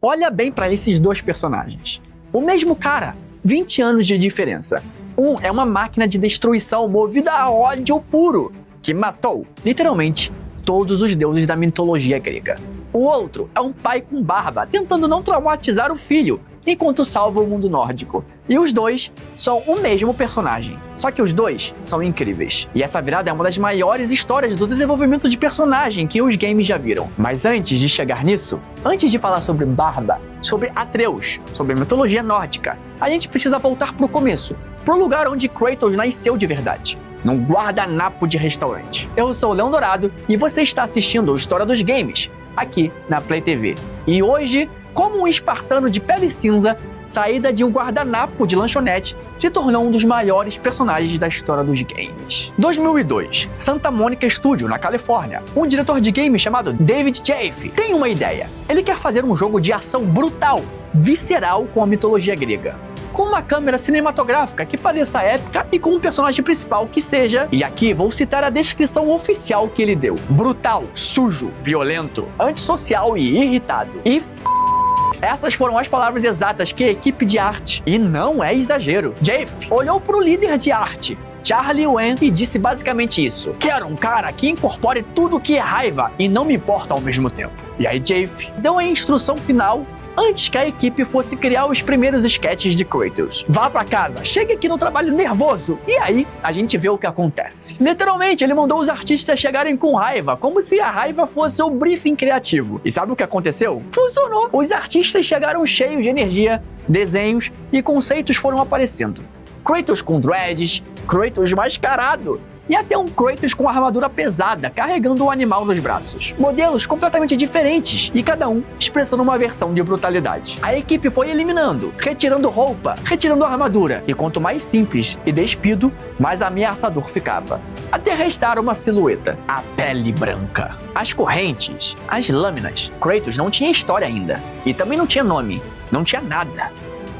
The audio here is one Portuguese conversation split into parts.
olha bem pra esses dois personagens. O mesmo cara, 20 anos de diferença. Um é uma máquina de destruição movida a ódio puro, que matou, literalmente, todos os deuses da mitologia grega. O outro é um pai com barba, tentando não traumatizar o filho, enquanto salva o mundo nórdico. E os dois são o mesmo personagem, só que os dois são incríveis. E essa virada é uma das maiores histórias do desenvolvimento de personagem que os games já viram. Mas antes de chegar nisso, antes de falar sobre Barba, sobre Atreus, sobre a mitologia nórdica, a gente precisa voltar pro começo, pro lugar onde Kratos nasceu de verdade, num guardanapo de restaurante. Eu sou o Leão Dourado e você está assistindo a História dos Games, aqui na Play TV. E hoje, como um espartano de pele cinza, saída de um guardanapo de lanchonete, se tornou um dos maiores personagens da história dos games. 2002, Santa Monica Studio, na Califórnia. Um diretor de games chamado David Jaffe tem uma ideia. Ele quer fazer um jogo de ação brutal, visceral com a mitologia grega, com uma câmera cinematográfica que pareça épica e com um personagem principal que seja, e aqui vou citar a descrição oficial que ele deu: brutal, sujo, violento, antissocial e irritado. E essas foram as palavras exatas que a equipe de arte, e não é exagero. Jaffe olhou para o líder de arte, Charlie Wen, e disse basicamente isso: quero um cara que incorpore tudo que é raiva e não me importa ao mesmo tempo. E aí Jaffe deu a instrução final antes que a equipe fosse criar os primeiros sketches de Kratos: vá pra casa, chegue aqui no trabalho nervoso. E aí, a gente vê o que acontece. Literalmente, ele mandou os artistas chegarem com raiva, como se a raiva fosse o briefing criativo. E sabe o que aconteceu? Funcionou! Os artistas chegaram cheios de energia, desenhos e conceitos foram aparecendo. Kratos com dreads, Kratos mascarado, e até um Kratos com armadura pesada, carregando um animal nos braços. Modelos completamente diferentes, e cada um expressando uma versão de brutalidade. A equipe foi eliminando, retirando roupa, retirando armadura, e quanto mais simples e despido, mais ameaçador ficava, até restar uma silhueta: a pele branca. As correntes, as lâminas. Kratos não tinha história ainda, e também não tinha nome, não tinha nada.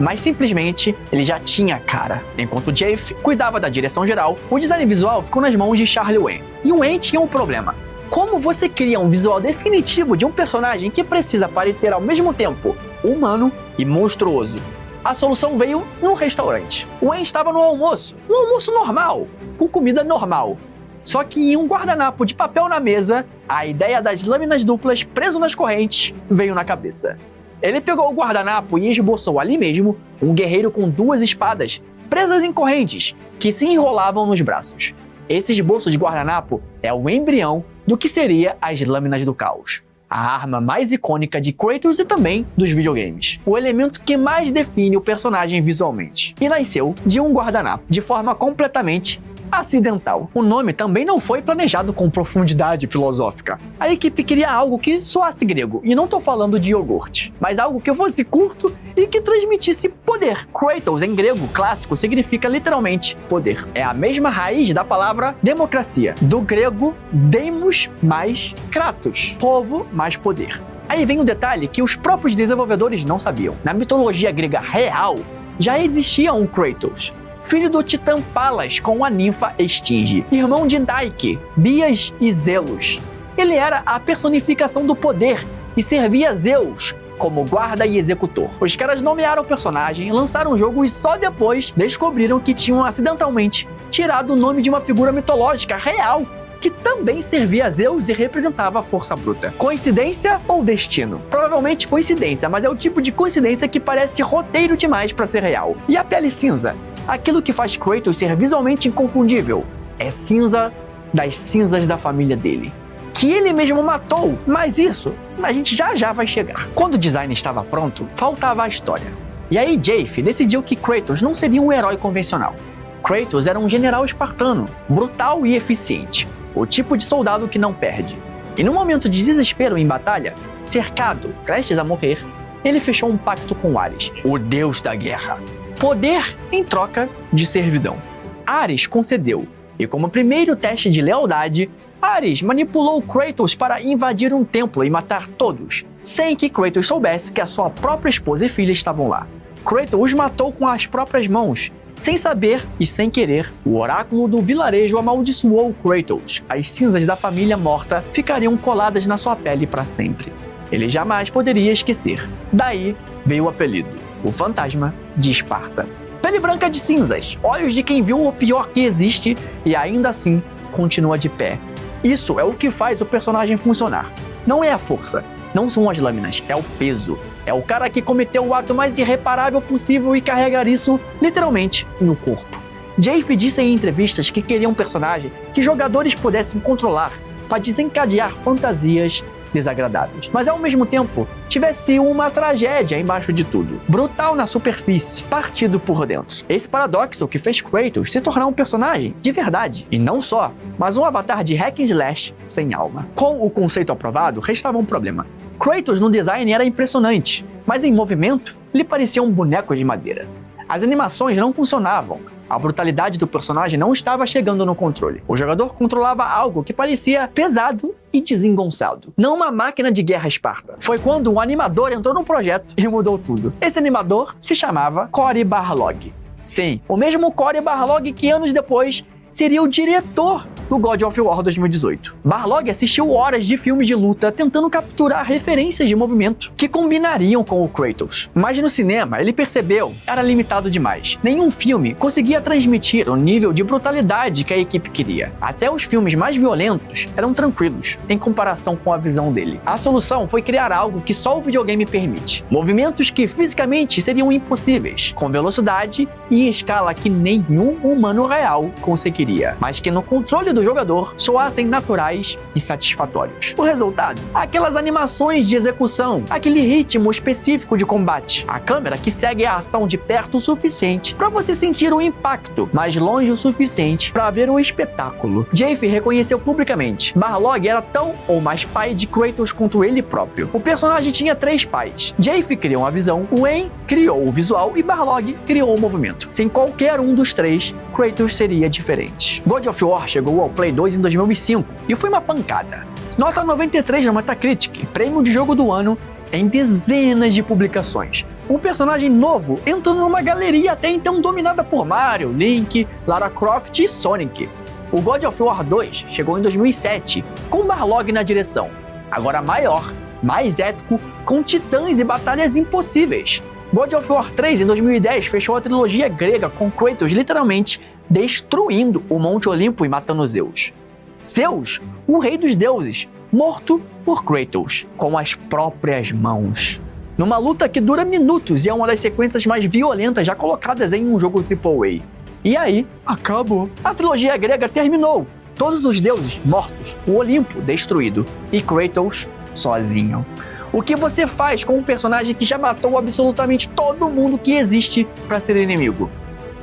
Mas simplesmente ele já tinha cara. Enquanto Jaffe cuidava da direção geral, o design visual ficou nas mãos de Charlie Wen. E o Wen tinha um problema: como você cria um visual definitivo de um personagem que precisa parecer ao mesmo tempo humano e monstruoso? A solução veio num restaurante. O Wen estava no almoço, um almoço normal, com comida normal. Só que em um guardanapo de papel na mesa, a ideia das lâminas duplas preso nas correntes veio na cabeça. Ele pegou o guardanapo e esboçou ali mesmo um guerreiro com duas espadas presas em correntes que se enrolavam nos braços. Esse esboço de guardanapo é o embrião do que seria as Lâminas do Caos, a arma mais icônica de Kratos e também dos videogames, o elemento que mais define o personagem visualmente. E nasceu de um guardanapo, de forma completamente acidental. O nome também não foi planejado com profundidade filosófica. A equipe queria algo que soasse grego, e não tô falando de iogurte, mas algo que fosse curto e que transmitisse poder. Kratos em grego clássico significa literalmente poder. É a mesma raiz da palavra democracia, do grego demos mais kratos, povo mais poder. Aí vem um detalhe que os próprios desenvolvedores não sabiam. Na mitologia grega real, já existia um Kratos, filho do titã Palas com a ninfa Estinge, irmão de Dike, Bias e Zelos. Ele era a personificação do poder e servia a Zeus como guarda e executor. Os caras nomearam o personagem, lançaram o jogo e só depois descobriram que tinham acidentalmente tirado o nome de uma figura mitológica real que também servia a Zeus e representava a força bruta. Coincidência ou destino? Provavelmente coincidência, mas é o tipo de coincidência que parece roteiro demais para ser real. E a pele cinza? Aquilo que faz Kratos ser visualmente inconfundível é cinza das cinzas da família dele, que ele mesmo matou. Mas isso a gente já vai chegar. Quando o design estava pronto, faltava a história. E aí Jaffe decidiu que Kratos não seria um herói convencional. Kratos era um general espartano, brutal e eficiente, o tipo de soldado que não perde. E no momento de desespero em batalha, cercado, prestes a morrer, ele fechou um pacto com Ares, o deus da guerra. Poder em troca de servidão. Ares concedeu, e como primeiro teste de lealdade, Ares manipulou Kratos para invadir um templo e matar todos, sem que Kratos soubesse que a sua própria esposa e filha estavam lá. Kratos os matou com as próprias mãos. Sem saber e sem querer, o oráculo do vilarejo amaldiçoou Kratos. As cinzas da família morta ficariam coladas na sua pele para sempre. ele jamais poderia esquecer. Daí veio o apelido, o Fantasma de Esparta. Pele branca de cinzas, olhos de quem viu o pior que existe e ainda assim continua de pé. Isso é o que faz o personagem funcionar. Não é a força, não são as lâminas, é o peso. É o cara que cometeu o ato mais irreparável possível e carregar isso, literalmente, no corpo. Jaffe disse em entrevistas que queria um personagem que jogadores pudessem controlar para desencadear fantasias desagradáveis, mas ao mesmo tempo tivesse uma tragédia embaixo de tudo, brutal na superfície, partido por dentro. Esse paradoxo que fez Kratos se tornar um personagem de verdade, e não só, mas um avatar de hack and slash sem alma. Com o conceito aprovado, restava um problema. Kratos no design era impressionante, mas em movimento, lhe parecia um boneco de madeira. As animações não funcionavam, a brutalidade do personagem não estava chegando no controle. O jogador controlava algo que parecia pesado e desengonçado. Não uma máquina de guerra Esparta. Foi quando um animador entrou no projeto e mudou tudo. Esse animador se chamava Cory Barlog. Sim, o mesmo Cory Barlog que anos depois seria o diretor do God of War 2018. Barlog assistiu horas de filmes de luta tentando capturar referências de movimento que combinariam com o Kratos. Mas no cinema ele percebeu que era limitado demais. Nenhum filme conseguia transmitir o nível de brutalidade que a equipe queria. Até os filmes mais violentos eram tranquilos em comparação com a visão dele. A solução foi criar algo que só o videogame permite. Movimentos que fisicamente seriam impossíveis, com velocidade e escala que nenhum humano real conseguiria, mas que no controle do jogador soassem naturais e satisfatórios. O resultado? Aquelas animações de execução, aquele ritmo específico de combate, a câmera que segue a ação de perto o suficiente para você sentir o impacto, mas longe o suficiente para ver o espetáculo. Jaffe reconheceu publicamente: Barlog era tão ou mais pai de Kratos quanto ele próprio. O personagem tinha 3 pais. Jaffe criou a visão, Wayne criou o visual e Barlog criou o movimento. Sem qualquer um dos 3, Kratos seria diferente. God of War chegou ao Play 2 em 2005 e foi uma pancada. Nota 93 no Metacritic, prêmio de jogo do ano em dezenas de publicações. Um personagem novo entrando numa galeria até então dominada por Mario, Link, Lara Croft e Sonic. O God of War 2 chegou em 2007, com Barlog na direção. Agora maior, mais épico, com titãs e batalhas impossíveis. God of War 3 em 2010 fechou a trilogia grega com Kratos literalmente destruindo o Monte Olimpo e matando Zeus. Zeus, o rei dos deuses, morto por Kratos, com as próprias mãos. Numa luta que dura minutos e é uma das sequências mais violentas já colocadas em um jogo AAA. E aí, acabou. A trilogia grega terminou. Todos os deuses mortos, o Olimpo destruído e Kratos sozinho. O que você faz com um personagem que já matou absolutamente todo mundo que existe para ser inimigo?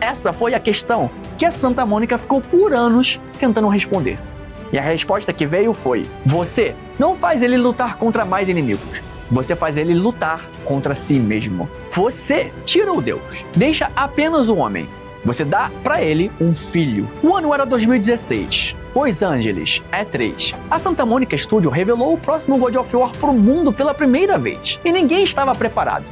Essa foi a questão que a Santa Mônica ficou por anos tentando responder. E a resposta que veio foi: você não faz ele lutar contra mais inimigos. Você faz ele lutar contra si mesmo. Você tira o Deus, deixa apenas o homem. Você dá pra ele um filho. O ano era 2016. Los Angeles, E3. A Santa Mônica Studio revelou o próximo God of War pro mundo pela primeira vez. E ninguém estava preparado.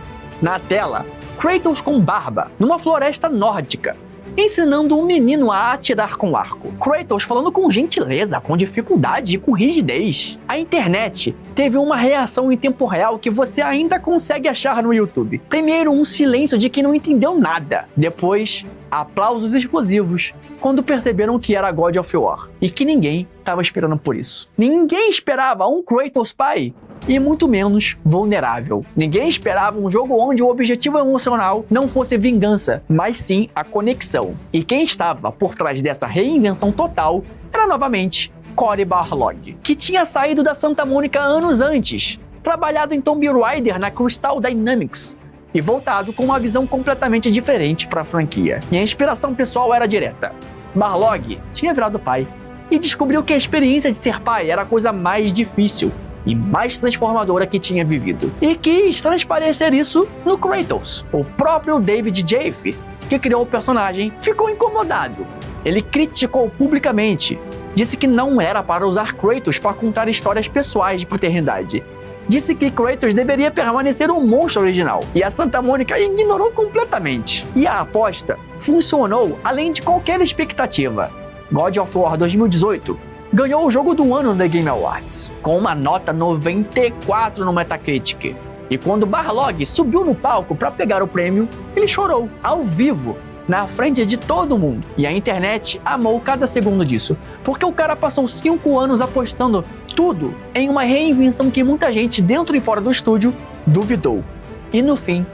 Na tela, Kratos com barba, numa floresta nórdica, ensinando um menino a atirar com arco. Kratos falando com gentileza, com dificuldade e com rigidez. A internet teve uma reação em tempo real que você ainda consegue achar no YouTube. Primeiro, um silêncio de quem não entendeu nada. Depois, aplausos explosivos quando perceberam que era God of War e que ninguém estava esperando por isso. Ninguém esperava um Kratos pai e muito menos vulnerável. Ninguém esperava um jogo onde o objetivo emocional não fosse vingança, mas sim a conexão. E quem estava por trás dessa reinvenção total era novamente Cory Barlog, que tinha saído da Santa Mônica anos antes, trabalhado em Tomb Raider na Crystal Dynamics e voltado com uma visão completamente diferente para a franquia. E a inspiração pessoal era direta. Barlog tinha virado pai e descobriu que a experiência de ser pai era a coisa mais difícil e mais transformadora que tinha vivido, e quis transparecer isso no Kratos. O próprio David Jaffe, que criou o personagem, ficou incomodado. Ele criticou publicamente, disse que não era para usar Kratos para contar histórias pessoais de paternidade. Disse que Kratos deveria permanecer um monstro original, e a Santa Mônica ignorou completamente. E a aposta funcionou além de qualquer expectativa. God of War 2018 ganhou o jogo do ano no The Game Awards, com uma nota 94 no Metacritic. E quando Barlog subiu no palco para pegar o prêmio, ele chorou, ao vivo, na frente de todo mundo. E a internet amou cada segundo disso, porque o cara passou 5 anos apostando tudo em uma reinvenção que muita gente dentro e fora do estúdio duvidou. E no fim,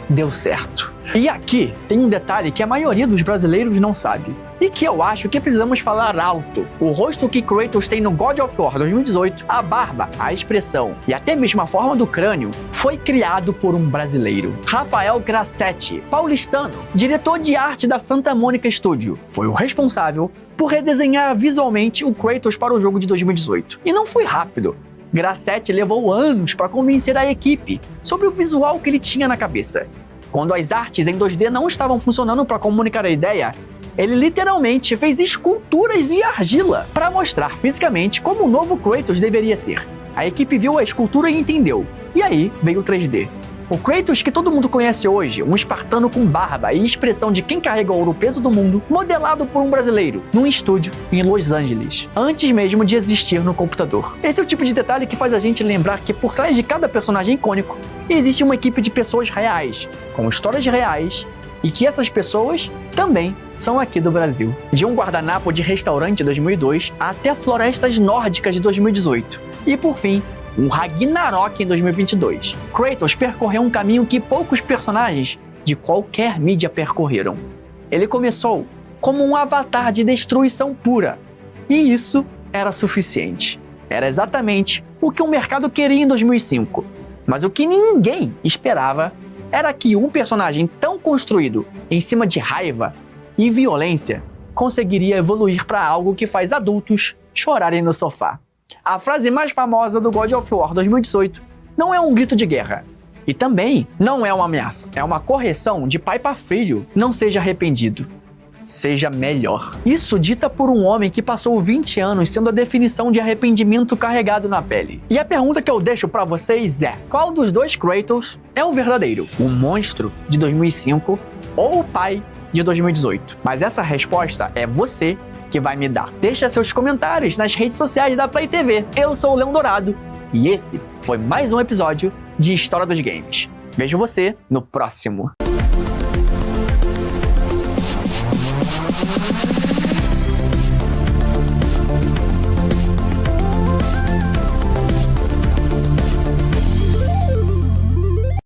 deu certo. E aqui tem um detalhe que a maioria dos brasileiros não sabe, e que eu acho que precisamos falar alto. O rosto que Kratos tem no God of War 2018, a barba, a expressão e até mesmo a forma do crânio foi criado por um brasileiro. Rafael Grassetti, paulistano, diretor de arte da Santa Mônica Studio, foi o responsável por redesenhar visualmente o Kratos para o jogo de 2018. E não foi rápido. Grassetti levou anos para convencer a equipe sobre o visual que ele tinha na cabeça. Quando as artes em 2D não estavam funcionando para comunicar a ideia, ele literalmente fez esculturas de argila para mostrar fisicamente como o novo Kratos deveria ser. A equipe viu a escultura e entendeu. E aí veio o 3D. O Kratos que todo mundo conhece hoje, um espartano com barba e expressão de quem carrega o peso do mundo, modelado por um brasileiro, num estúdio em Los Angeles, antes mesmo de existir no computador. Esse é o tipo de detalhe que faz a gente lembrar que por trás de cada personagem icônico, existe uma equipe de pessoas reais, com histórias reais, e que essas pessoas também são aqui do Brasil. De um guardanapo de restaurante de 2002 até florestas nórdicas de 2018. E por fim, um Ragnarok em 2022. Kratos percorreu um caminho que poucos personagens de qualquer mídia percorreram. Ele começou como um avatar de destruição pura. E isso era suficiente. Era exatamente o que o mercado queria em 2005. Mas o que ninguém esperava era que um personagem tão construído em cima de raiva e violência conseguiria evoluir para algo que faz adultos chorarem no sofá. A frase mais famosa do God of War 2018 não é um grito de guerra. E também não é uma ameaça. É uma correção de pai para filho. Não seja arrependido. Seja melhor. Isso dita por um homem que passou 20 anos sendo a definição de arrependimento carregado na pele. E a pergunta que eu deixo pra vocês é: qual dos dois Kratos é o verdadeiro? O monstro de 2005 ou o pai de 2018? Mas essa resposta é você que vai me dar. Deixa seus comentários nas redes sociais da Play TV. Eu sou o Leão Dourado e esse foi mais um episódio de História dos Games. Vejo você no próximo.